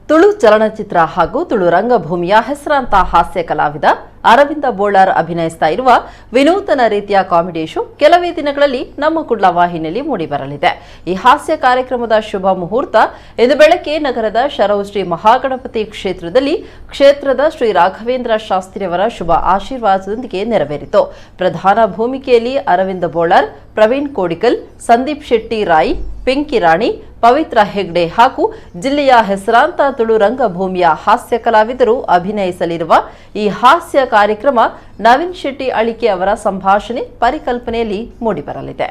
ತುಳು ಚಲನಚಿತ್ರ ಹಾಗೂ ತುಳು ರಂಗಭೂಮಿಯ ಹೆಸರಾಂತ ಹಾಸ್ಯ ಕಲಾವಿದ ಅರವಿಂದ ಬೋಳಾರ್ ಅಭಿನಯಿಸ್ತಾ ಇರುವ ವಿನೂತನ ರೀತಿಯ ಕಾಮಿಡಿ ಶೋ ಕೆಲವೇ ದಿನಗಳಲ್ಲಿ ನಮ್ಮ ಕುಡ್ಲ ವಾಹಿನಿಯಲ್ಲಿ ಮೂಡಿಬರಲಿದೆ. ಈ ಹಾಸ್ಯ ಕಾರ್ಯಕ್ರಮದ ಶುಭ ಮುಹೂರ್ತ ಇಂದು ಬೆಳಗ್ಗೆ ನಗರದ ಶರವು ಶ್ರೀ ಮಹಾಗಣಪತಿ ಕ್ಷೇತ್ರದ ಶ್ರೀ ರಾಘವೇಂದ್ರ ಶಾಸ್ತ್ರಿಯವರ ಶುಭ ಆಶೀರ್ವಾದದೊಂದಿಗೆ ನೆರವೇರಿತು. ಪ್ರಧಾನ ಭೂಮಿಕೆಯಲ್ಲಿ ಅರವಿಂದ ಬೋಳಾರ್, ಪ್ರವೀಣ್ ಕೋಡಿಕಲ್, ಸಂದೀಪ್ ಶೆಟ್ಟಿ ರಾಯಿ, ಪಿಂಕಿ ರಾಣಿ, ಪವಿತ್ರ ಹೆಗ್ಡೆ ಹಾಗೂ ಜಿಲ್ಲೆಯ ಹೆಸರಾಂತ ತುಳು ರಂಗಭೂಮಿಯ ಹಾಸ್ಯ ಕಲಾವಿದರು ಅಭಿನಯಿಸಲಿರುವ ಈ ಹಾಸ್ಯ ಕಾರ್ಯಕ್ರಮ ನವೀನ್ ಶೆಟ್ಟಿ ಅಳಿಕೆ ಅವರ ಸಂಭಾಷಣೆ ಪರಿಕಲ್ಪನೆಯಲ್ಲಿ ಮೂಡಿಬರಲಿದೆ.